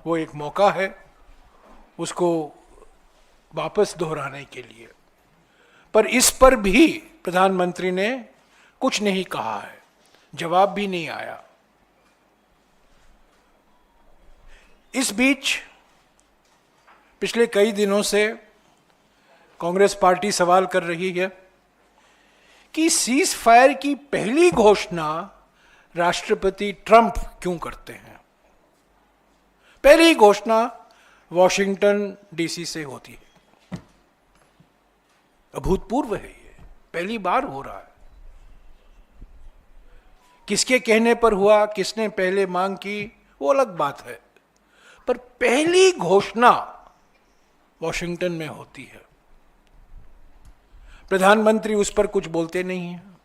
वो एक मौका है उसको वापस दोहराने के लिए। पर इस पर भी प्रधानमंत्री ने कुछ नहीं कहा है, जवाब भी नहीं आया। इस बीच पिछले कई दिनों से कांग्रेस पार्टी सवाल कर रही है कि सीज फायर की पहली घोषणा राष्ट्रपति ट्रंप क्यों करते हैं। पहली घोषणा वॉशिंगटन डीसी से होती है, अभूतपूर्व है, ये पहली बार हो रहा है। किसके कहने पर हुआ, किसने पहले मांग की, वो अलग बात है, पर पहली घोषणा वॉशिंगटन में होती है। प्रधानमंत्री उस पर कुछ बोलते नहीं हैं।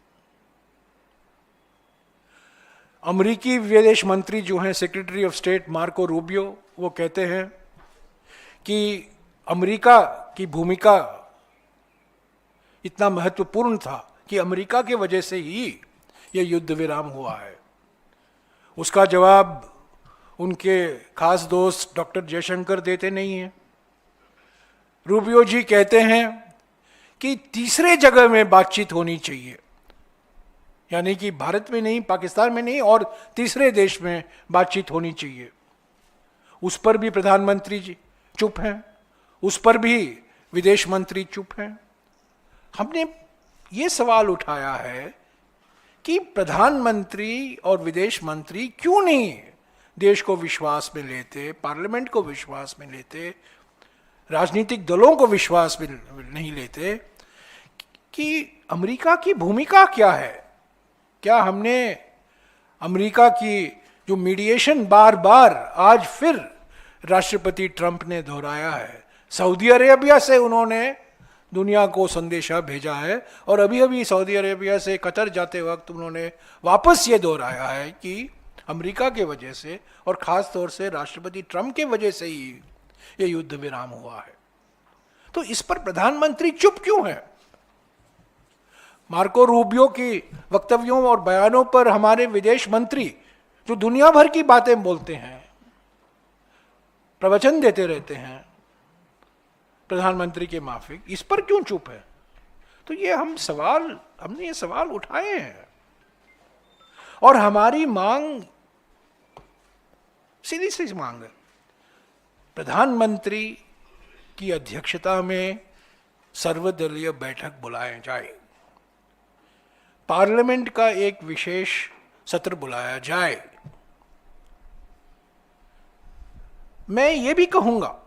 अमेरिकी विदेश मंत्री जो हैं, secretary of state Marco Rubio, वो कहते हैं कि अमेरिका की भूमिका इतना महत्वपूर्ण था कि अमेरिका के वजह से ही यह युद्ध विराम हुआ है। उसका जवाब उनके खास दोस्त डॉक्टर जयशंकर देते नहीं हैं। रूबियो जी कहते हैं कि तीसरे जगह में बातचीत होनी चाहिए, यानी कि भारत में नहीं, पाकिस्तान में नहीं, और तीसरे देश में बातचीत होनी चाहिए। उस पर भी प्रधानमंत्री जी चुप हैं, उस पर भी विदेश मंत्री चुप हैं। हमने ये सवाल उठाया है कि प्रधानमंत्री और विदेश मंत्री क्यों नहीं देश को विश्वास में लेते, पार्लियामेंट को विश्वास में लेते, राजनीतिक दलों को विश्वास में नहीं लेते कि अमेरिका की भूमिका क्या है। क्या हमने अमेरिका की जो मीडिएशन बार बार आज फिर राष्ट्रपति ट्रंप ने दोहराया है, सऊदी अरेबिया से उन्होंने दुनिया को संदेशा भेजा है, और अभी अभी सऊदी अरेबिया से कतर जाते वक्त उन्होंने वापस ये दोहराया है कि अमेरिका के वजह से और ख़ास तौर से राष्ट्रपति ट्रंप के वजह से ही ये युद्ध विराम हुआ है। तो इस पर प्रधानमंत्री चुप क्यों है? मार्को रूबियो की वक्तव्यों और बयानों पर हमारे विदेश मंत्री जो दुनिया भर की बातें बोलते हैं, प्रवचन देते रहते हैं प्रधानमंत्री के माफिक, इस पर क्यों चुप है? तो ये हमने ये सवाल उठाए हैं, और हमारी मांग सीधी सी मांग है, प्रधानमंत्री की अध्यक्षता में सर्वदलीय बैठक बुलाया जाए, पार्लियामेंट का एक विशेष सत्र बुलाया जाए। मैं ये भी कहूंगा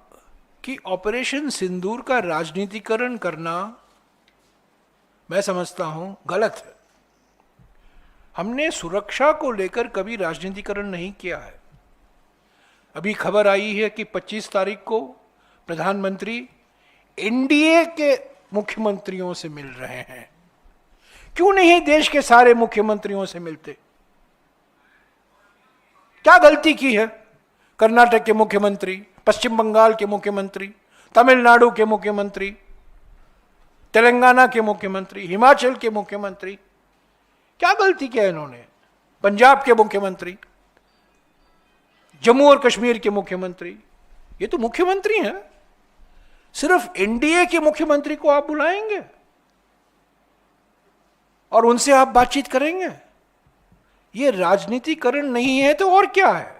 कि ऑपरेशन सिंदूर का राजनीतिकरण करना मैं समझता हूं गलत है। हमने सुरक्षा को लेकर कभी राजनीतिकरण नहीं किया है। अभी खबर आई है कि 25 तारीख को प्रधानमंत्री एनडीए के मुख्यमंत्रियों से मिल रहे हैं। क्यों नहीं देश के सारे मुख्यमंत्रियों से मिलते? क्या गलती की है? कर्नाटक के मुख्यमंत्री, पश्चिम बंगाल के मुख्यमंत्री, तमिलनाडु के मुख्यमंत्री, तेलंगाना के मुख्यमंत्री, हिमाचल के मुख्यमंत्री, क्या गलती किया इन्होंने? पंजाब के मुख्यमंत्री, जम्मू और कश्मीर के मुख्यमंत्री, ये तो मुख्यमंत्री हैं। सिर्फ एनडीए के मुख्यमंत्री को आप बुलाएंगे और उनसे आप बातचीत करेंगे? ये राजनीतिकरण नहीं है तो और क्या है?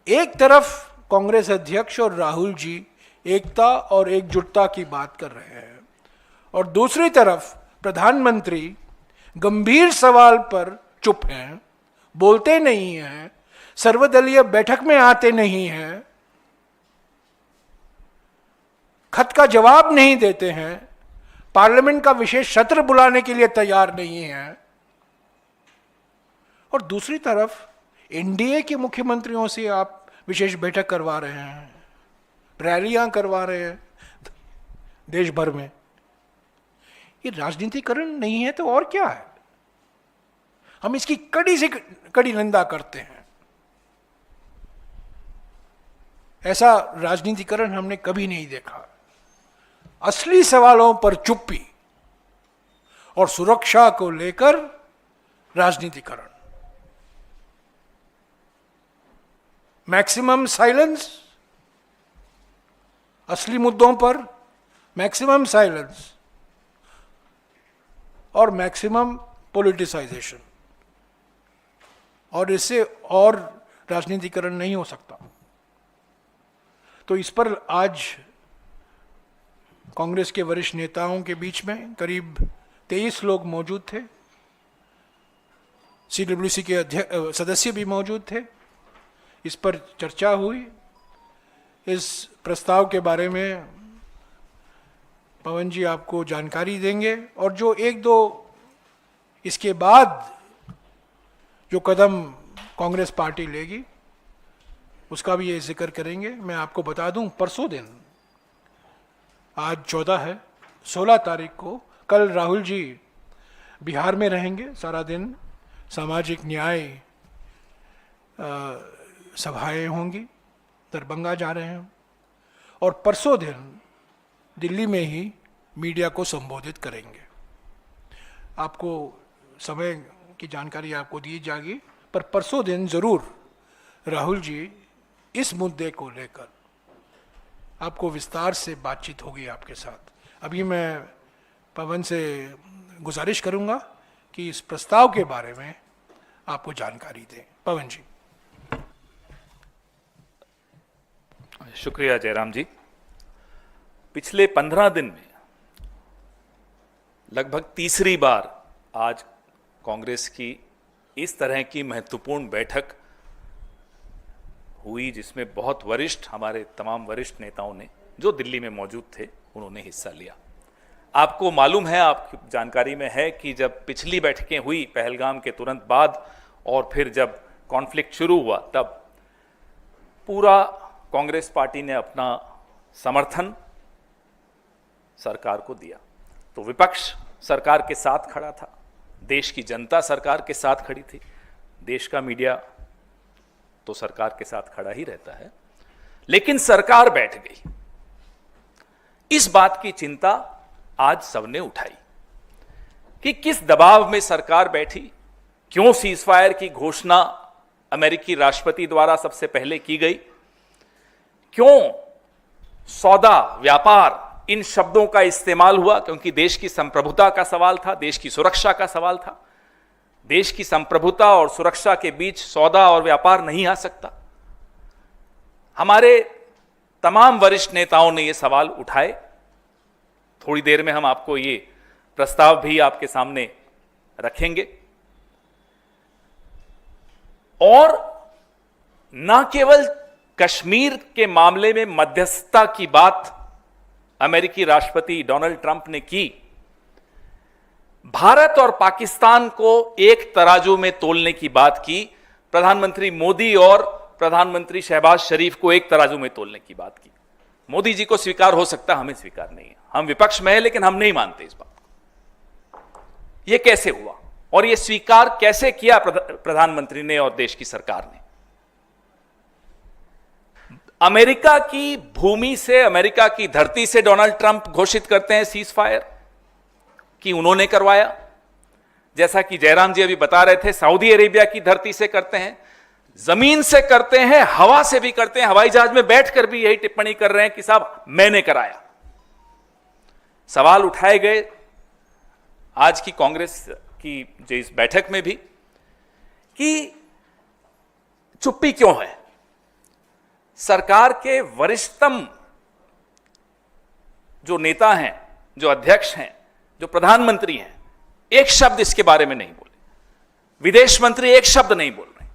एक तरफ कांग्रेस अध्यक्ष और राहुल जी एकता और एकजुटता की बात कर रहे हैं, और दूसरी तरफ प्रधानमंत्री गंभीर सवाल पर चुप हैं, बोलते नहीं हैं, सर्वदलीय बैठक में आते नहीं हैं, खत का जवाब नहीं देते हैं, पार्लियामेंट का विशेष सत्र बुलाने के लिए तैयार नहीं हैं, और दूसरी तरफ एनडीए के मुख्यमंत्रियों से आप विशेष बैठक करवा रहे हैं, रैलियां करवा रहे हैं देश भर में। ये राजनीतिकरण नहीं है तो और क्या है? हम इसकी कड़ी से कड़ी निंदा करते हैं। ऐसा राजनीतिकरण हमने कभी नहीं देखा। असली सवालों पर चुप्पी और सुरक्षा को लेकर राजनीतिकरण। मैक्सिमम साइलेंस, असली मुद्दों पर मैक्सिमम साइलेंस और मैक्सिमम पॉलिटिसाइजेशन, और इससे और राजनीतिकरण नहीं हो सकता। तो इस पर आज कांग्रेस के वरिष्ठ नेताओं के बीच में करीब 23 लोग मौजूद थे, सीडब्ल्यूसी के सदस्य भी मौजूद थे। इस पर चर्चा हुई। इस प्रस्ताव के बारे में पवन जी आपको जानकारी देंगे, और जो एक दो इसके बाद जो कदम कांग्रेस पार्टी लेगी उसका भी ये जिक्र करेंगे। मैं आपको बता दूं, परसों दिन, आज 14 है, 16 तारीख को कल राहुल जी बिहार में रहेंगे सारा दिन। सामाजिक न्याय सभाएं होंगी, दरभंगा जा रहे हैं, और परसों दिन दिल्ली में ही मीडिया को संबोधित करेंगे। आपको समय की जानकारी आपको दी जाएगी, पर परसों दिन जरूर राहुल जी इस मुद्दे को लेकर आपको विस्तार से बातचीत होगी आपके साथ। अभी मैं पवन से गुजारिश करूंगा कि इस प्रस्ताव के बारे में आपको जानकारी दें। पवन जी। शुक्रिया जयराम जी। पिछले 15 दिन में लगभग तीसरी बार आज कांग्रेस की इस तरह की महत्वपूर्ण बैठक हुई, जिसमें बहुत वरिष्ठ, हमारे तमाम वरिष्ठ नेताओं ने जो दिल्ली में मौजूद थे उन्होंने हिस्सा लिया। आपको मालूम है, आपकी जानकारी में है कि जब पिछली बैठकें हुई पहलगाम के तुरंत बाद और फिर जब कॉन्फ्लिक्ट शुरू हुआ, तब पूरा कांग्रेस पार्टी ने अपना समर्थन सरकार को दिया। तो विपक्ष सरकार के साथ खड़ा था, देश की जनता सरकार के साथ खड़ी थी, देश का मीडिया तो सरकार के साथ खड़ा ही रहता है। लेकिन सरकार बैठ गई। इस बात की चिंता आज सबने उठाई कि किस दबाव में सरकार बैठी, क्यों सीजफायर की घोषणा अमेरिकी राष्ट्रपति द्वारा सबसे पहले की गई, क्यों सौदा, व्यापार, इन शब्दों का इस्तेमाल हुआ, क्योंकि देश की संप्रभुता का सवाल था, देश की सुरक्षा का सवाल था। देश की संप्रभुता और सुरक्षा के बीच सौदा और व्यापार नहीं आ सकता। हमारे तमाम वरिष्ठ नेताओं ने ये सवाल उठाए। थोड़ी देर में हम आपको ये प्रस्ताव भी आपके सामने रखेंगे। और न केवल कश्मीर के मामले में मध्यस्थता की बात अमेरिकी राष्ट्रपति डोनाल्ड ट्रंप ने की, भारत और पाकिस्तान को एक तराजू में तोलने की बात की। प्रधानमंत्री मोदी और प्रधानमंत्री शहबाज शरीफ को एक तराजू में तोलने की बात की। मोदी जी को स्वीकार हो सकता, हमें स्वीकार नहीं है। हम विपक्ष में हैं, लेकिन हम नहीं मानते इस बात को। यह कैसे हुआ और यह स्वीकार कैसे किया प्रधानमंत्री ने और देश की सरकार ने? अमेरिका की भूमि से, अमेरिका की धरती से डोनाल्ड ट्रंप घोषित करते हैं सीज फायर कि उन्होंने करवाया। जैसा कि जयराम जी अभी बता रहे थे, सऊदी अरेबिया की धरती से करते हैं, जमीन से करते हैं, हवा से भी करते हैं। हवाई जहाज में बैठकर भी यही टिप्पणी कर रहे हैं कि साहब मैंने कराया। सवाल उठाए गए आज की कांग्रेस की जो इस बैठक में भी कि चुप्पी क्यों है। सरकार के वरिष्ठतम जो नेता हैं, जो अध्यक्ष हैं, जो प्रधानमंत्री हैं, एक शब्द इसके बारे में नहीं बोले। विदेश मंत्री एक शब्द नहीं बोल रहे।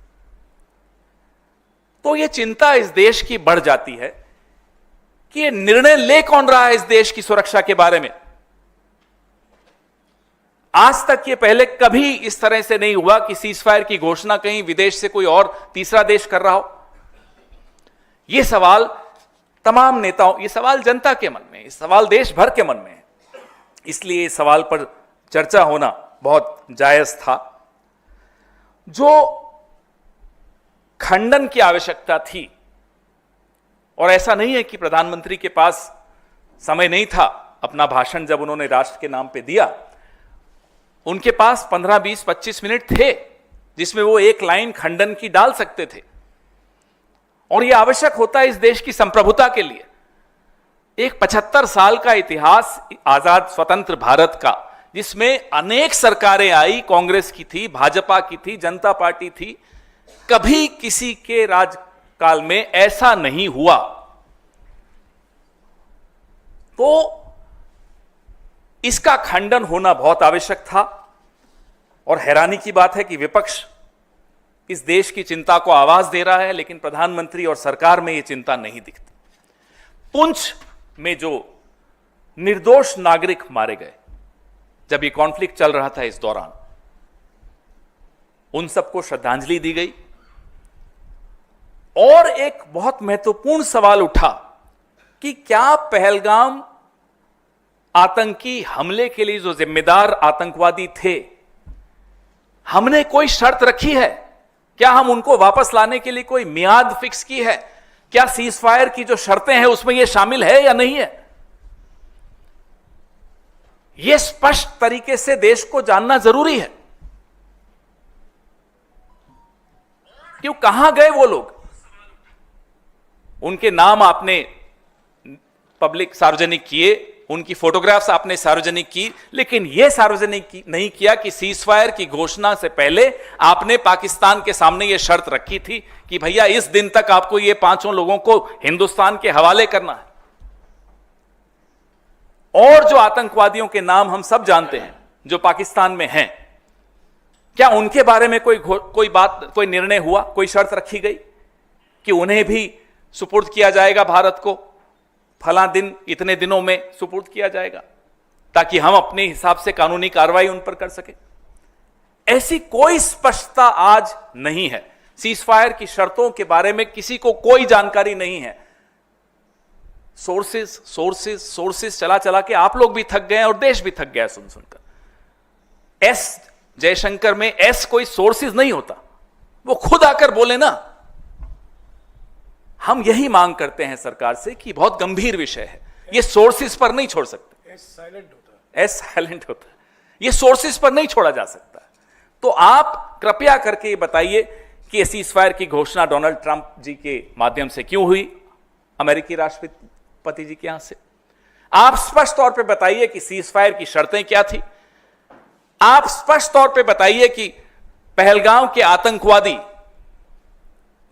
तो यह चिंता इस देश की बढ़ जाती है कि यह निर्णय ले कौन रहा है इस देश की सुरक्षा के बारे में। आज तक ये पहले कभी इस तरह से नहीं हुआ कि सीजफायर की घोषणा कहीं विदेश से कोई और तीसरा देश कर रहा हो। यह सवाल तमाम नेताओं, यह सवाल जनता के मन में, यह सवाल देश भर के मन में है। इसलिए इस सवाल पर चर्चा होना बहुत जायज था। जो खंडन की आवश्यकता थी, और ऐसा नहीं है कि प्रधानमंत्री के पास समय नहीं था। अपना भाषण जब उन्होंने राष्ट्र के नाम पे दिया, उनके पास 15, 20, 25 मिनट थे जिसमें वो एक लाइन खंडन की डाल सकते थे। और यह आवश्यक होता है इस देश की संप्रभुता के लिए। एक 75 साल का इतिहास आजाद स्वतंत्र भारत का, जिसमें अनेक सरकारें आई, कांग्रेस की थी, भाजपा की थी, जनता पार्टी थी, कभी किसी के राजकाल में ऐसा नहीं हुआ। तो इसका खंडन होना बहुत आवश्यक था। और हैरानी की बात है कि विपक्ष इस देश की चिंता को आवाज दे रहा है, लेकिन प्रधानमंत्री और सरकार में यह चिंता नहीं दिखती। पुंछ में जो निर्दोष नागरिक मारे गए, जब ये कॉन्फ्लिक्ट चल रहा था, इस दौरान उन सबको श्रद्धांजलि दी गई। और एक बहुत महत्वपूर्ण सवाल उठा कि क्या पहलगाम आतंकी हमले के लिए जो जिम्मेदार आतंकवादी थे, हमने कोई शर्त रखी है? क्या हम उनको वापस लाने के लिए कोई मियाद फिक्स की है? क्या सीज फायर की जो शर्तें हैं उसमें यह शामिल है या नहीं है? यह स्पष्ट तरीके से देश को जानना जरूरी है। क्यों, कहां गए वो लोग? उनके नाम आपने पब्लिक सार्वजनिक किए, उनकी फोटोग्राफ्स आपने सार्वजनिक की, लेकिन यह सार्वजनिक नहीं किया कि सीज फायर की घोषणा से पहले आपने पाकिस्तान के सामने यह शर्त रखी थी कि भैया इस दिन तक आपको ये 5 लोगों को हिंदुस्तान के हवाले करना है। और जो आतंकवादियों के नाम हम सब जानते हैं जो पाकिस्तान में हैं, क्या उनके बारे में कोई निर्णय हुआ, कोई शर्त रखी गई कि उन्हें भी सुपुर्द किया जाएगा भारत को, फला दिन इतने दिनों में सुपुर्द किया जाएगा, ताकि हम अपने हिसाब से कानूनी कार्रवाई उन पर कर सके? ऐसी कोई स्पष्टता आज नहीं है। सीज फायर की शर्तों के बारे में किसी को कोई जानकारी नहीं है। सोर्सेस चला चला के आप लोग भी थक गए और देश भी थक गया सुन सुनकर। एस जयशंकर में एस कोई सोर्सेस नहीं होता, वो खुद आकर बोले ना। हम यही मांग करते हैं सरकार से कि बहुत गंभीर विषय है, ये सोर्सेस पर नहीं छोड़ सकते। एस साइलेंट होता है, ये सोर्सेस पर नहीं छोड़ा जा सकता। तो आप कृपया करके ये बताइए कि सीज फायर की घोषणा डोनाल्ड ट्रंप जी के माध्यम से क्यों हुई, अमेरिकी राष्ट्रपति जी के यहां से? आप स्पष्ट तौर पे बताइए कि सीज फायर की शर्तें क्या थी। आप स्पष्ट तौर पे बताइए कि पहलगाम के आतंकवादी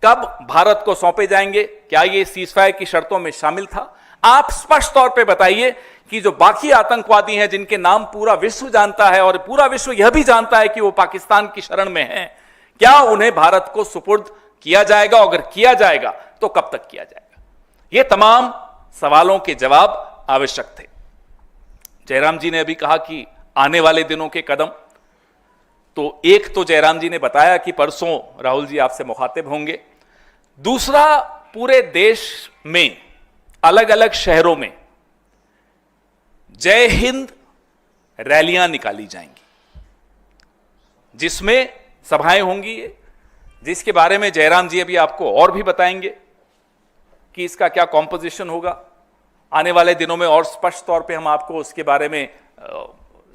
कब भारत को सौंपे जाएंगे, क्या ये सीज फायर की शर्तों में शामिल था? आप स्पष्ट तौर पे बताइए कि जो बाकी आतंकवादी हैं जिनके नाम पूरा विश्व जानता है और पूरा विश्व यह भी जानता है कि वो पाकिस्तान की शरण में हैं, क्या उन्हें भारत को सुपुर्द किया जाएगा? अगर किया जाएगा तो कब तक किया जाएगा? ये तमाम सवालों के जवाब आवश्यक थे। जयराम जी ने अभी कहा कि आने वाले दिनों के कदम, तो एक तो जयराम जी ने बताया कि परसों राहुल जी आपसे मुखातिब होंगे। दूसरा, पूरे देश में अलग अलग शहरों में जय हिंद रैलियां निकाली जाएंगी, जिसमें सभाएं होंगी, जिसके बारे में जयराम जी अभी आपको और भी बताएंगे कि इसका क्या कॉम्पोजिशन होगा। आने वाले दिनों में और स्पष्ट तौर पे हम आपको उसके बारे में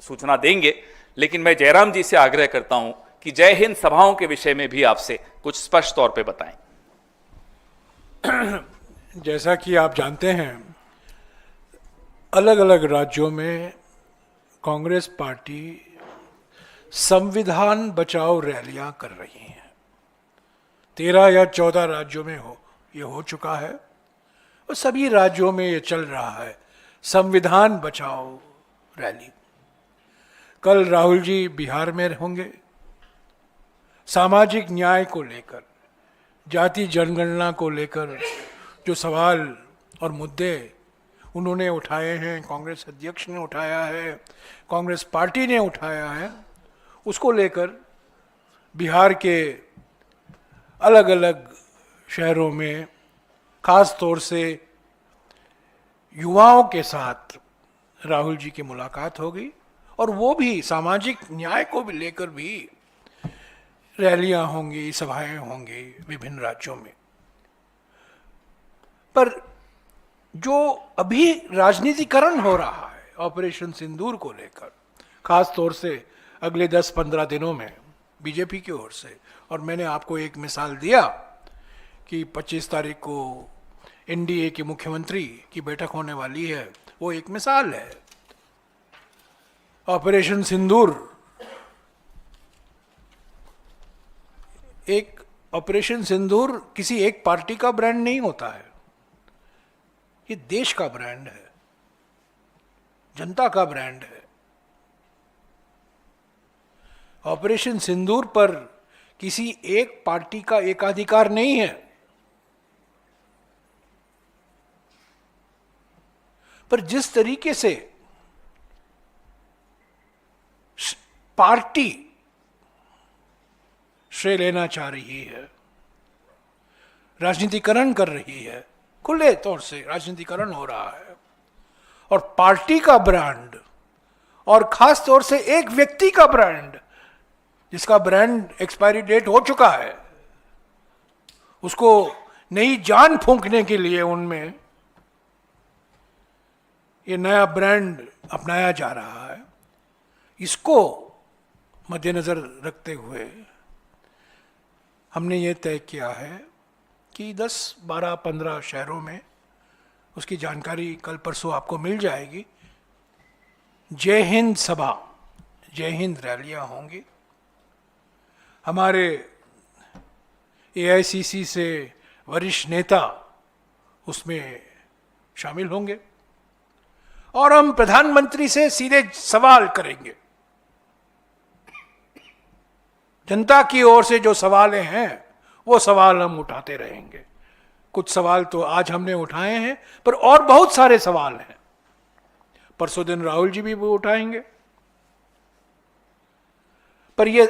सूचना देंगे। लेकिन मैं जयराम जी से आग्रह करता हूं कि जय हिंद सभाओं के विषय में भी आपसे कुछ स्पष्ट तौर पे बताएं। जैसा कि आप जानते हैं, अलग अलग राज्यों में कांग्रेस पार्टी संविधान बचाओ रैलियां कर रही हैं। 13 या 14 राज्यों में ये हो चुका है और सभी राज्यों में ये चल रहा है, संविधान बचाओ रैली। कल राहुल जी बिहार में होंगे। सामाजिक न्याय को लेकर, जाति जनगणना को लेकर जो सवाल और मुद्दे उन्होंने उठाए हैं, कांग्रेस अध्यक्ष ने उठाया है, कांग्रेस पार्टी ने उठाया है, उसको लेकर बिहार के अलग अलग शहरों में खास तौर से युवाओं के साथ राहुल जी की मुलाकात होगी और वो भी सामाजिक न्याय को भी लेकर भी रैलियां होंगी, सभाएं होंगी विभिन्न राज्यों में। पर जो अभी राजनीतिकरण हो रहा है ऑपरेशन सिंदूर को लेकर, खास तौर से अगले 10-15 दिनों में बीजेपी की ओर से, और मैंने आपको एक मिसाल दिया कि 25 तारीख को एनडीए के मुख्यमंत्री की बैठक होने वाली है, वो एक मिसाल है। ऑपरेशन सिंदूर किसी एक पार्टी का ब्रांड नहीं होता है, ये देश का ब्रांड है, जनता का ब्रांड है। ऑपरेशन सिंदूर पर किसी एक पार्टी का एकाधिकार नहीं है, पर जिस तरीके से पार्टी श्रेय लेना चाह रही है, राजनीतिकरण कर रही है, खुले तौर से राजनीतिकरण हो रहा है, और पार्टी का ब्रांड और खास तौर से एक व्यक्ति का ब्रांड, जिसका ब्रांड एक्सपायरी डेट हो चुका है, उसको नई जान फूंकने के लिए उनमें ये नया ब्रांड अपनाया जा रहा है। इसको मद्देनजर रखते हुए हमने ये तय किया है कि 10, 12, 15 शहरों में उसकी जानकारी कल परसों आपको मिल जाएगी। जय हिंद सभा, जय हिंद रैलियां होंगी। हमारे एआईसीसी से वरिष्ठ नेता उसमें शामिल होंगे और हम प्रधानमंत्री से सीधे सवाल करेंगे। जनता की ओर से जो सवाल हैं वो सवाल हम उठाते रहेंगे। कुछ सवाल तो आज हमने उठाए हैं, पर और बहुत सारे सवाल हैं। परसों दिन राहुल जी भी वो उठाएंगे। पर ये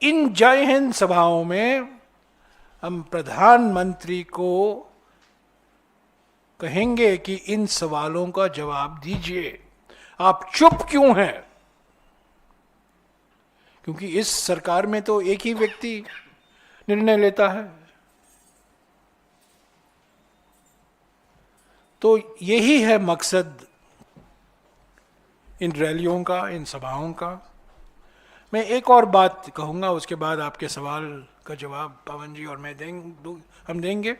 इन जय हिंद सभाओं में हम प्रधानमंत्री को कहेंगे कि इन सवालों का जवाब दीजिए, आप चुप क्यों हैं? क्योंकि इस सरकार में तो एक ही व्यक्ति निर्णय लेता है। तो यही है मकसद इन रैलियों का, इन सभाओं का। मैं एक और बात कहूंगा, उसके बाद आपके सवाल का जवाब पवन जी और मैं हम देंगे।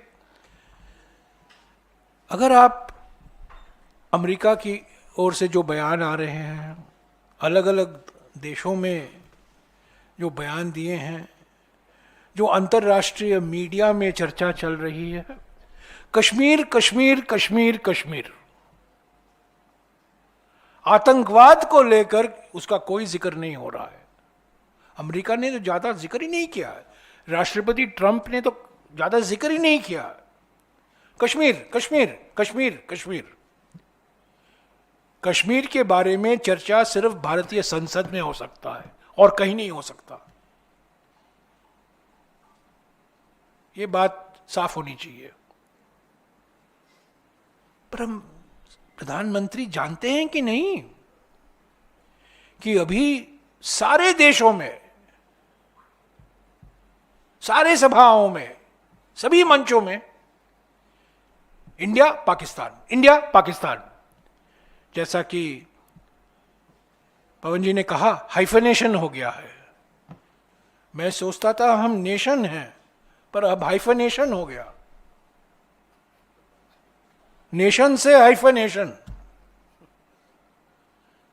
अगर आप अमेरिका की ओर से जो बयान आ रहे हैं, अलग अलग देशों में जो बयान दिए हैं, जो अंतर्राष्ट्रीय मीडिया में चर्चा चल रही है, कश्मीर कश्मीर कश्मीर कश्मीर, आतंकवाद को लेकर उसका कोई जिक्र नहीं हो रहा है। अमेरिका ने तो ज्यादा जिक्र ही नहीं किया है, राष्ट्रपति ट्रंप ने तो ज्यादा जिक्र ही नहीं किया। कश्मीर कश्मीर कश्मीर कश्मीर कश्मीर के बारे में चर्चा सिर्फ भारतीय संसद में हो सकता है और कहीं नहीं हो सकता। ये बात साफ होनी चाहिए। पर हम प्रधानमंत्री जानते हैं कि नहीं कि अभी सारे देशों में, सारे सभाओं में, सभी मंचों में इंडिया पाकिस्तान, इंडिया पाकिस्तान, जैसा कि पवन जी ने कहा, हाइफनेशन हो गया है। मैं सोचता था हम नेशन हैं, पर अब हाइफनेशन हो गया, नेशन से हाइफनेशन।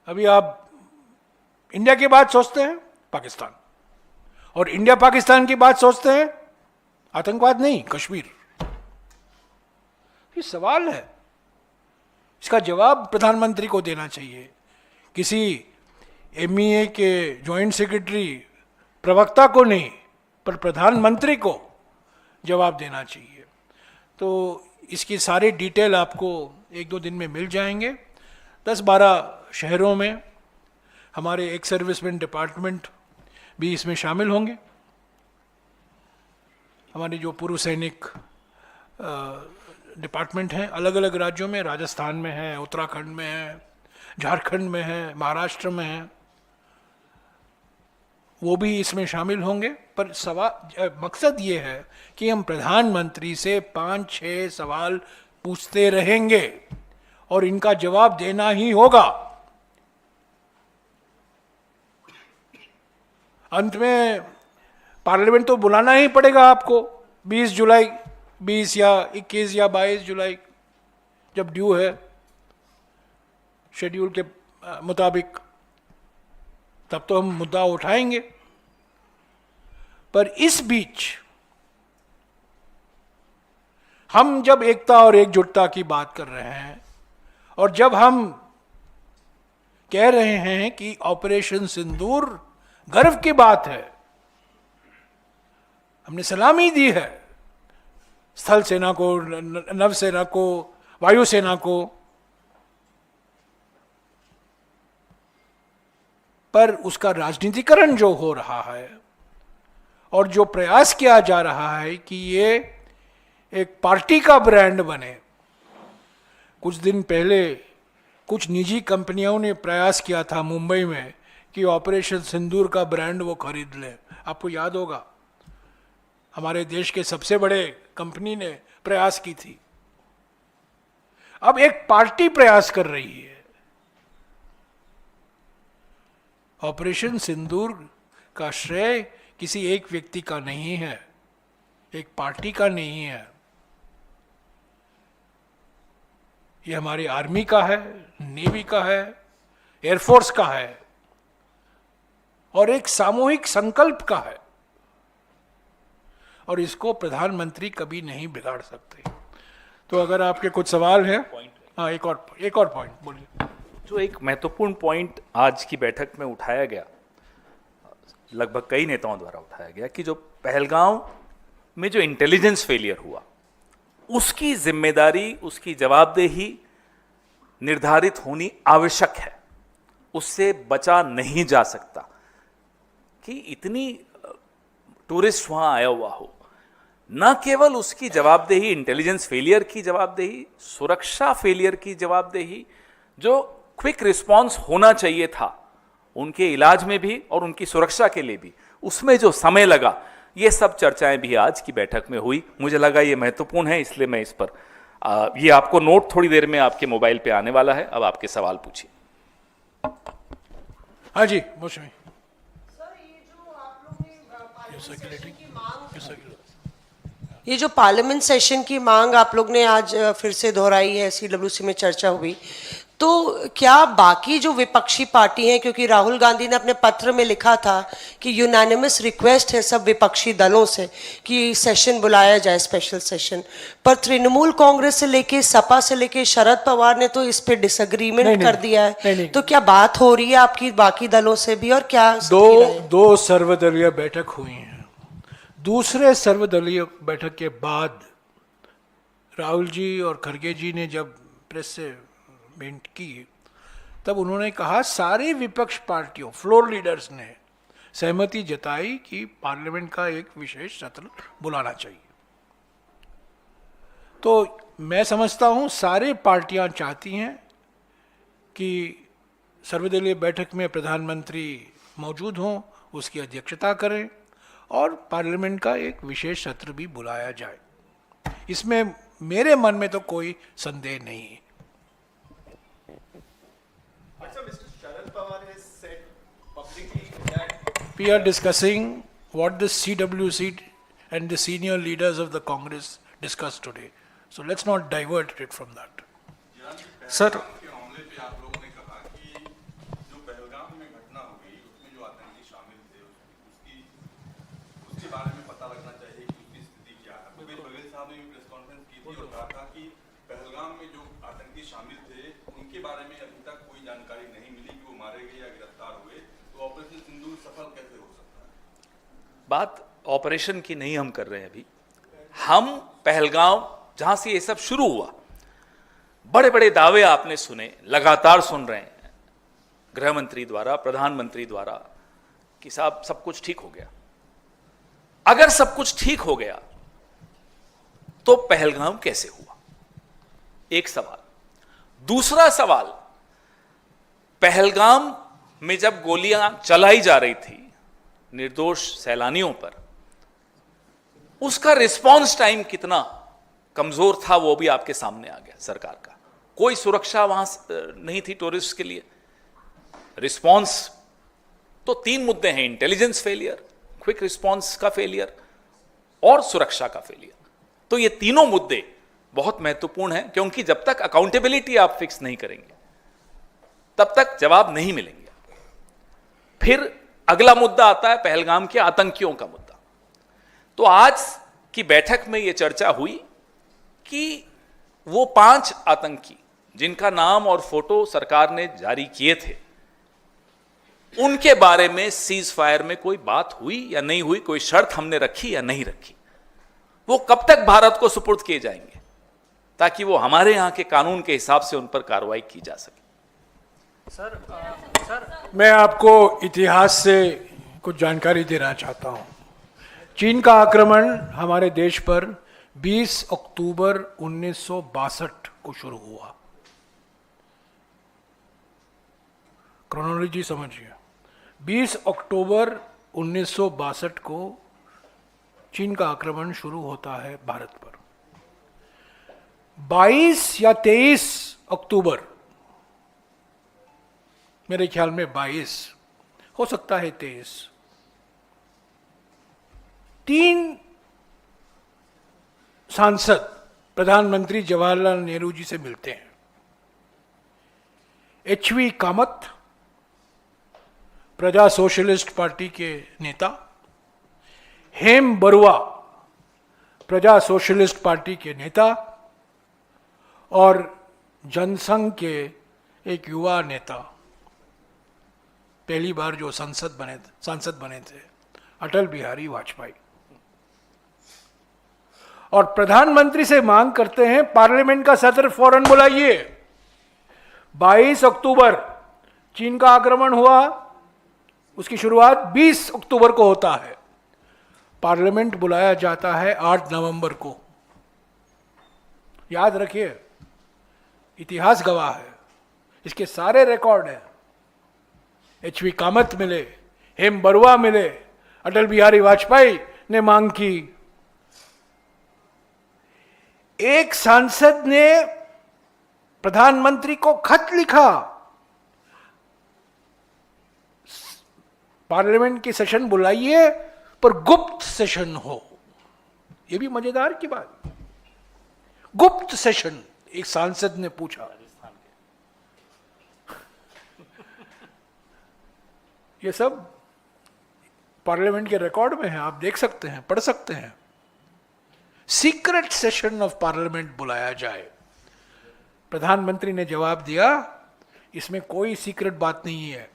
अभी आप इंडिया की बात सोचते हैं पाकिस्तान, और इंडिया पाकिस्तान की बात सोचते हैं आतंकवाद नहीं, कश्मीर। ये सवाल है, इसका जवाब प्रधानमंत्री को देना चाहिए। किसी एमईए के जॉइंट सेक्रेटरी, प्रवक्ता को नहीं, पर प्रधानमंत्री को जवाब देना चाहिए। तो इसकी सारी डिटेल आपको 1-2 दिन में मिल जाएंगे। 10-12 शहरों में हमारे एक्स सर्विसमैन डिपार्टमेंट भी इसमें शामिल होंगे। हमारे जो पूर्व सैनिक डिपार्टमेंट हैं अलग अलग राज्यों में, राजस्थान में है, उत्तराखंड में है, झारखंड में है, महाराष्ट्र में है, वो भी इसमें शामिल होंगे। पर मकसद ये है कि हम प्रधानमंत्री से 5-6 सवाल पूछते रहेंगे और इनका जवाब देना ही होगा। अंत में पार्लियामेंट तो बुलाना ही पड़ेगा आपको 20 जुलाई 20 या 21 या 22 जुलाई जब ड्यू है शेड्यूल के मुताबिक, तब तो हम मुद्दा उठाएंगे। पर इस बीच हम जब एकता और एकजुटता की बात कर रहे हैं और जब हम कह रहे हैं कि ऑपरेशन सिंदूर गर्व की बात है, हमने सलामी दी है स्थल सेना को, नवसेना को, वायुसेना को, पर उसका राजनीतिकरण जो हो रहा है और जो प्रयास किया जा रहा है कि ये एक पार्टी का ब्रांड बने। कुछ दिन पहले कुछ निजी कंपनियों ने प्रयास किया था मुंबई में कि ऑपरेशन सिंदूर का ब्रांड वो खरीद ले। आपको याद होगा, हमारे देश के सबसे बड़े कंपनी ने प्रयास की थी। अब एक पार्टी प्रयास कर रही है। ऑपरेशन सिंदूर का श्रेय किसी एक व्यक्ति का नहीं है, एक पार्टी का नहीं है। ये हमारी आर्मी का है, नेवी का है, एयरफोर्स का है और एक सामूहिक संकल्प का है, और इसको प्रधानमंत्री कभी नहीं बिगाड़ सकते। तो अगर आपके कुछ सवाल हैं, हाँ, एक और पॉइंट बोलिए। जो एक महत्वपूर्ण पॉइंट आज की बैठक में उठाया गया, लगभग कई नेताओं द्वारा उठाया गया, कि जो पहलगांव में जो इंटेलिजेंस फेलियर हुआ उसकी जिम्मेदारी, उसकी जवाबदेही निर्धारित होनी आवश्यक है। उससे बचा नहीं जा सकता कि इतनी टूरिस्ट वहां आया हुआ हो। न केवल उसकी जवाबदेही, इंटेलिजेंस फेलियर की जवाबदेही, सुरक्षा फेलियर की जवाबदेही, जो क्विक रिस्पांस होना चाहिए था उनके इलाज में भी और उनकी सुरक्षा के लिए भी, उसमें जो समय लगा, ये सब चर्चाएं भी आज की बैठक में हुई। मुझे लगा ये महत्वपूर्ण है, इसलिए मैं इस पर ये आपको नोट थोड़ी देर में आपके मोबाइल पे आने वाला है। अब आपके सवाल पूछिए। हाँ जी, मौसमी। सर, ये जो पार्लियामेंट सेशन की मांग आप लोग ने आज फिर से दोहराई है, सीडब्ल्यूसी में चर्चा हुई, तो क्या बाकी जो विपक्षी पार्टी हैं, क्योंकि राहुल गांधी ने अपने पत्र में लिखा था कि यूनानिमस रिक्वेस्ट है सब विपक्षी दलों से कि सेशन बुलाया जाए, स्पेशल सेशन, पर तृणमूल कांग्रेस से लेके सपा से लेके शरद पवार ने तो इस पे डिसएग्रीमेंट कर दिया है। नहीं। तो क्या बात हो रही है आपकी बाकी दलों से भी, और क्या दो सर्वदलीय बैठक हुई हैं। दूसरे सर्वदलीय बैठक के बाद राहुल जी और खड़गे जी ने जब प्रेस से भेंट की, तब उन्होंने कहा सारे विपक्ष पार्टियों, फ्लोर लीडर्स ने सहमति जताई कि पार्लियामेंट का एक विशेष सत्र बुलाना चाहिए। तो मैं समझता हूं सारे पार्टियां चाहती हैं कि सर्वदलीय बैठक में प्रधानमंत्री मौजूद हों, उसकी अध्यक्षता करें और पार्लियामेंट का एक विशेष सत्र भी बुलाया जाए। इसमें मेरे मन में तो कोई संदेह नहीं है। We are discussing what the CWC and the senior leaders of the Congress discussed today. So let's not divert it from that. Sir, के मामले पे आप लोगों ने कहा कि जो पहलगाम में घटना हो गई उसमें जो आतंकी शामिल थे उसके बारे में पता लगना चाहिए कि उसकी स्थिति क्या है। भूपेश बघेल साहब ने प्रेस कॉन्फ्रेंस की थी और कहा था कि पहलगाम में जो आतंकी शामिल थे उनके बारे में अभी तक कोई जानकारी नहीं मिली कि वो मारे गए या गिरफ्तार हुए, तो ऑपरेशन सिंदूर सफल कैसे हो सकता है? बात ऑपरेशन की नहीं हम कर रहे हैं अभी। हम पहलगांव जहां से ये सब शुरू हुआ, बड़े बड़े दावे आपने सुने, लगातार सुन रहे हैं गृह मंत्री द्वारा, प्रधानमंत्री द्वारा, कि साहब सब कुछ ठीक हो गया। अगर सब कुछ ठीक हो गया तो पहलगाम कैसे हुआ? एक सवाल। दूसरा सवाल, पहलगाम में जब गोलियां चलाई जा रही थी निर्दोष सैलानियों पर, उसका रिस्पांस टाइम कितना कमजोर था वो भी आपके सामने आ गया। सरकार का कोई सुरक्षा वहां नहीं थी टूरिस्ट के लिए। रिस्पांस तो तीन मुद्दे हैं, इंटेलिजेंस फेलियर, क्विक रिस्पांस का फेलियर और सुरक्षा का फेलियर। तो ये तीनों मुद्दे बहुत महत्वपूर्ण हैं, क्योंकि जब तक अकाउंटेबिलिटी आप फिक्स नहीं करेंगे तब तक जवाब नहीं मिलेंगे। फिर अगला मुद्दा आता है पहलगाम के आतंकियों का मुद्दा। तो आज की बैठक में यह चर्चा हुई कि वो 5 आतंकी जिनका नाम और फोटो सरकार ने जारी किए थे, उनके बारे में सीज फायर में कोई बात हुई या नहीं हुई, कोई शर्त हमने रखी या नहीं रखी, वो कब तक भारत को सुपुर्द किए जाएंगे ताकि वो हमारे यहां के कानून के हिसाब से उन पर कार्रवाई की जा सके। मैं आपको इतिहास से कुछ जानकारी देना चाहता हूं। चीन का आक्रमण हमारे देश पर 20 अक्टूबर 1962 को शुरू हुआ। क्रोनोलॉजी समझिए, 20 अक्टूबर 1962 को चीन का आक्रमण शुरू होता है भारत पर। 22 या 23 अक्टूबर, मेरे ख्याल में 22 हो सकता है, 23, 3 सांसद प्रधानमंत्री जवाहरलाल नेहरू जी से मिलते हैं। एचवी कामत, प्रजा सोशलिस्ट पार्टी के नेता, हेम बरुआ, प्रजा सोशलिस्ट पार्टी के नेता, और जनसंघ के एक युवा नेता, पहली बार जो सांसद बने थे, अटल बिहारी वाजपेयी, और प्रधानमंत्री से मांग करते हैं पार्लियामेंट का सत्र फौरन बुलाइए। 22 अक्टूबर चीन का आक्रमण हुआ, उसकी शुरुआत 20 अक्टूबर को होता है। पार्लियामेंट बुलाया जाता है 8 नवंबर को। याद रखिए, इतिहास गवाह है, इसके सारे रिकॉर्ड हैं। एचवी कामत मिले, हेम बरुआ मिले, अटल बिहारी वाजपेयी ने मांग की। एक सांसद ने प्रधानमंत्री को खत लिखा, पार्लियामेंट की सेशन बुलाइए पर गुप्त सेशन हो। यह भी मजेदार की बात, गुप्त सेशन एक सांसद ने पूछा। ये सब पार्लियामेंट के रिकॉर्ड में है, आप देख सकते हैं, पढ़ सकते हैं। सीक्रेट सेशन ऑफ पार्लियामेंट बुलाया जाए। प्रधानमंत्री ने जवाब दिया, इसमें कोई सीक्रेट बात नहीं है,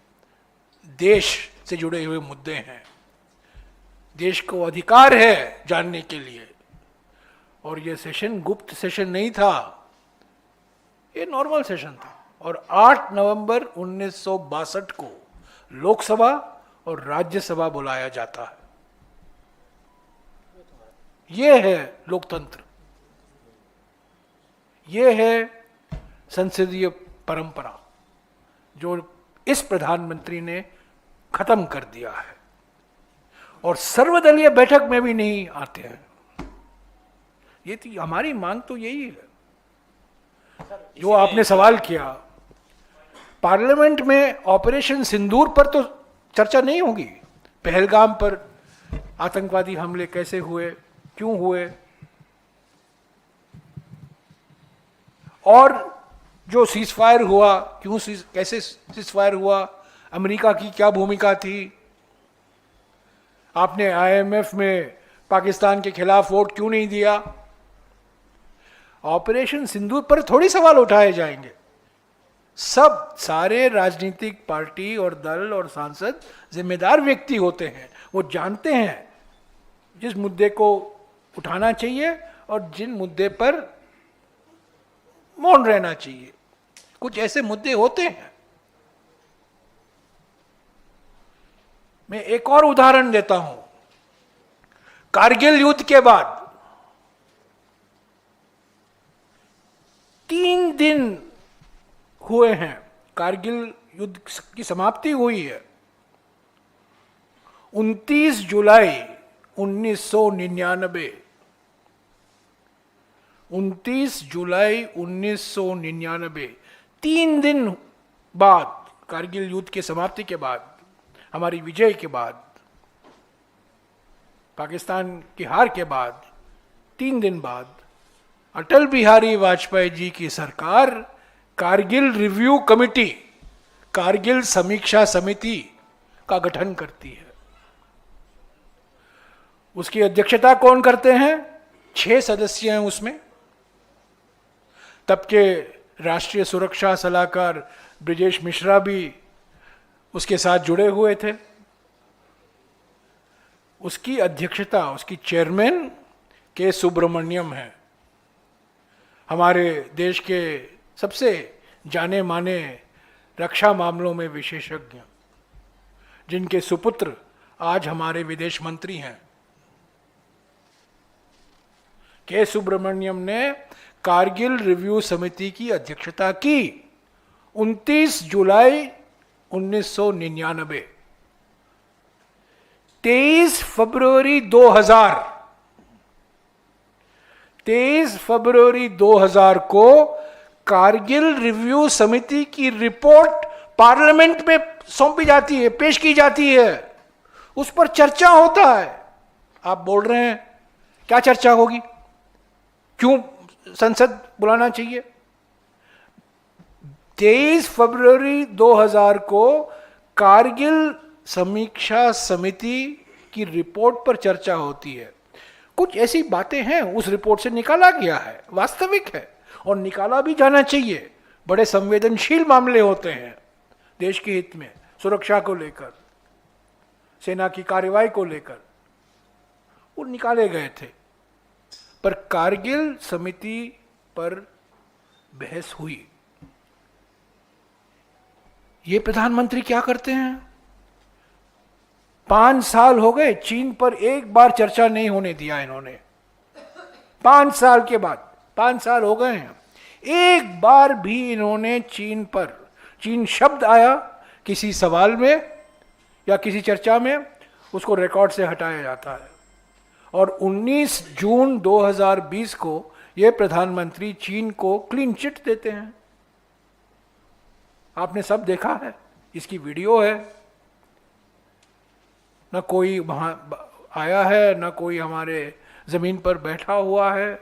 देश से जुड़े हुए मुद्दे हैं, देश को अधिकार है जानने के लिए, और यह सेशन गुप्त सेशन नहीं था, ये नॉर्मल सेशन था। और 8 नवंबर 1962 को लोकसभा और राज्यसभा बुलाया जाता है। यह है लोकतंत्र, यह है संसदीय परंपरा जो इस प्रधानमंत्री ने खत्म कर दिया है, और सर्वदलीय बैठक में भी नहीं आते हैं। ये थी हमारी मांग, तो यही है जो आपने सवाल किया। पार्लियामेंट में ऑपरेशन सिंदूर पर तो चर्चा नहीं होगी, पहलगाम पर आतंकवादी हमले कैसे हुए, क्यों हुए, और जो सीजफायर हुआ, क्यों कैसे सीजफायर हुआ, अमेरिका की क्या भूमिका थी, आपने आईएमएफ में पाकिस्तान के खिलाफ वोट क्यों नहीं दिया। ऑपरेशन सिंदूर पर थोड़ी सवाल उठाए जाएंगे। सब सारे राजनीतिक पार्टी और दल और सांसद जिम्मेदार व्यक्ति होते हैं, वो जानते हैं जिस मुद्दे को उठाना चाहिए और जिन मुद्दे पर मौन रहना चाहिए। कुछ ऐसे मुद्दे होते हैं। मैं एक और उदाहरण देता हूं। कारगिल युद्ध के बाद 3 दिन हुए हैं, कारगिल युद्ध की समाप्ति हुई है 29 जुलाई 1999। 29 जुलाई 1999, 3 दिन बाद, कारगिल युद्ध की समाप्ति के बाद, हमारी विजय के बाद, पाकिस्तान की हार के बाद, 3 दिन बाद अटल बिहारी वाजपेयी जी की सरकार कारगिल रिव्यू कमेटी, कारगिल समीक्षा समिति का गठन करती है। उसकी अध्यक्षता कौन करते हैं? 6 सदस्य हैं उसमें। तब के राष्ट्रीय सुरक्षा सलाहकार ब्रिजेश मिश्रा भी उसके साथ जुड़े हुए थे। उसकी अध्यक्षता, उसकी चेयरमैन के सुब्रमण्यम है, हमारे देश के सबसे जाने माने रक्षा मामलों में विशेषज्ञ, जिनके सुपुत्र आज हमारे विदेश मंत्री हैं। के सुब्रमण्यम ने कारगिल रिव्यू समिति की अध्यक्षता की 29 जुलाई 1999। 23 फरवरी 2000 को कारगिल रिव्यू समिति की रिपोर्ट पार्लियामेंट में सौंपी जाती है, पेश की जाती है, उस पर चर्चा होता है। आप बोल रहे हैं क्या चर्चा होगी, क्यों संसद बुलाना चाहिए? 23 फरवरी 2000 को कारगिल समीक्षा समिति की रिपोर्ट पर चर्चा होती है। कुछ ऐसी बातें हैं उस रिपोर्ट से निकाला गया है, वास्तविक है और निकाला भी जाना चाहिए। बड़े संवेदनशील मामले होते हैं देश के हित में, सुरक्षा को लेकर, सेना की कार्रवाई को लेकर, वो निकाले गए थे। पर कारगिल समिति पर बहस हुई। ये प्रधानमंत्री क्या करते हैं? 5 साल हो गए, चीन पर एक बार चर्चा नहीं होने दिया इन्होंने। 5 साल के बाद, 5 साल हो गए हैं, एक बार भी इन्होंने चीन पर, चीन शब्द आया किसी सवाल में या किसी चर्चा में, उसको रिकॉर्ड से हटाया जाता है। और 19 जून 2020 को ये प्रधानमंत्री चीन को क्लीन चिट देते हैं। आपने सब देखा है, इसकी वीडियो है। न कोई वहां आया है, न कोई हमारे जमीन पर बैठा हुआ है।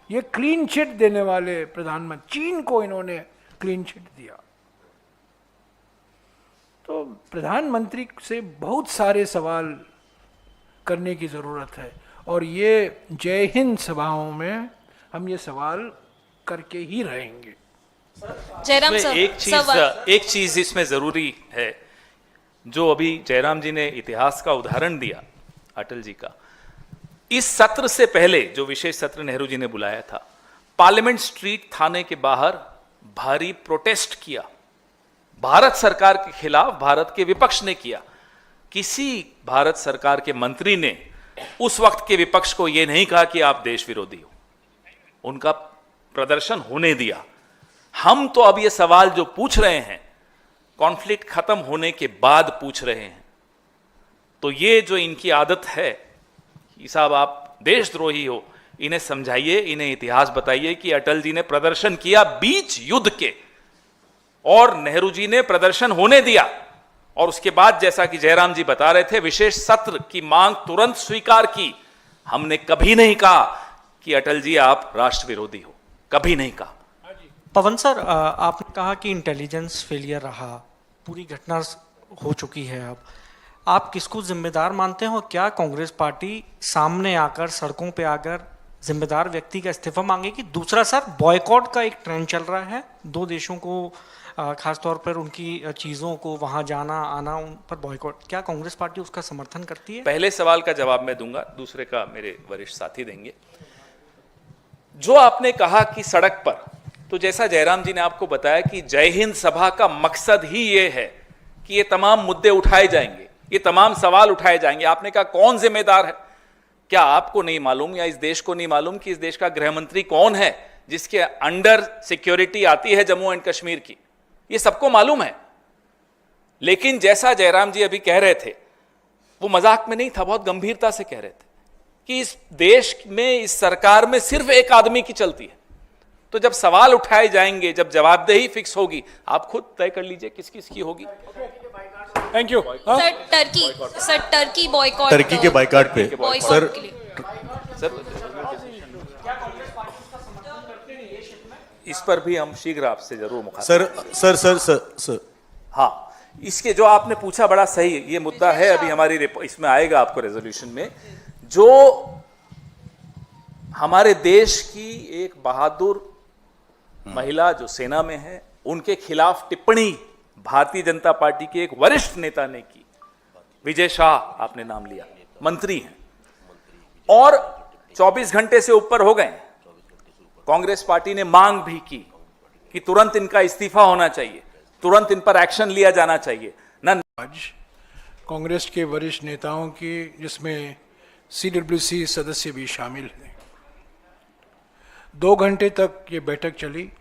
ये क्लीन चिट देने वाले प्रधानमंत्री, चीन को इन्होंने क्लीन चिट दिया। तो प्रधानमंत्री से बहुत सारे सवाल करने की जरूरत है और ये जय हिंद सभाओं में हम ये सवाल करके ही रहेंगे। जयराम इसमें एक चीज इसमें जरूरी है, जो अभी जयराम जी ने इतिहास का उदाहरण दिया अटल जी का। इस सत्र से पहले जो विशेष सत्र नेहरू जी ने बुलाया था, पार्लियामेंट स्ट्रीट थाने के बाहर भारी प्रोटेस्ट किया, भारत सरकार के खिलाफ भारत के विपक्ष ने किया। किसी भारत सरकार के मंत्री ने उस वक्त के विपक्ष को यह नहीं कहा कि आप देश विरोधी हो, उनका प्रदर्शन होने दिया। हम तो अब ये सवाल जो पूछ रहे हैं, कॉन्फ्लिक्ट खत्म होने के बाद पूछ रहे हैं। तो ये जो इनकी आदत है कि साहब आप देशद्रोही हो, इन्हें समझाइए, इन्हें इतिहास बताइए कि अटल जी ने प्रदर्शन किया बीच युद्ध के और नेहरू जी ने प्रदर्शन होने दिया, और उसके बाद जैसा कि जयराम जी बता रहे थे, विशेष सत्र की मांग तुरंत स्वीकार की। हमने कभी नहीं कहा कि अटल जी आप राष्ट्र विरोधी हो, कभी नहीं कहा। पवन सर, आपने कहा कि इंटेलिजेंस फेलियर रहा, पूरी घटना हो चुकी है। अब आप किसको जिम्मेदार मानते हो? क्या कांग्रेस पार्टी सामने आकर, सड़कों पे आकर जिम्मेदार व्यक्ति का इस्तीफा मांगेगी? दूसरा सर, बॉयकॉट का एक ट्रेंड चल रहा है, 2 देशों को खासतौर पर उनकी चीज़ों को वहाँ जाना आना, उन पर बॉयकॉट, क्या कांग्रेस पार्टी उसका समर्थन करती है? पहले सवाल का जवाब मैं दूंगा, दूसरे का मेरे वरिष्ठ साथी देंगे। जो आपने कहा कि सड़क पर, तो जैसा जयराम जी ने आपको बताया कि जय हिंद सभा का मकसद ही ये है कि ये तमाम मुद्दे उठाए जाएंगे, ये तमाम सवाल उठाए जाएंगे। आपने कहा कौन जिम्मेदार है? क्या आपको नहीं मालूम या इस देश को नहीं मालूम कि इस देश का गृह मंत्री कौन है, जिसके अंडर सिक्योरिटी आती है जम्मू एंड कश्मीर की? ये सबको मालूम है। लेकिन जैसा जयराम जी अभी कह रहे थे, वो मजाक में नहीं था, बहुत गंभीरता से कह रहे थे कि इस देश में, इस सरकार में सिर्फ एक आदमी की चलती है। तो जब सवाल उठाए जाएंगे, जब जवाबदेही फिक्स होगी, आप खुद तय कर लीजिए किस किस की होगी। Thank you. Sir Turkey boycott, Turkey के बाइकाट पे बॉयकॉट सर के लिए सर इस पर भी हम शीघ्र आपसे जरूर मुखातिब। सर हाँ, इसके जो आपने पूछा बड़ा सही, ये मुद्दा है, अभी हमारी इसमें आएगा आपको रेजोल्यूशन में। जो हमारे देश की एक बहादुर महिला जो सेना में है, उनके खिलाफ टिप्पणी भारतीय जनता पार्टी के एक वरिष्ठ नेता ने की, विजय शाह आपने नाम लिया, मंत्री हैं, और 24 घंटे से ऊपर हो गए, कांग्रेस पार्टी ने मांग भी की कि तुरंत इनका इस्तीफा होना चाहिए, तुरंत इन पर एक्शन लिया जाना चाहिए। आज कांग्रेस के वरिष्ठ नेताओं की, जिसमें CWC सदस्य भी शामिल हैं, 2 घंटे तक ये बैठक चली।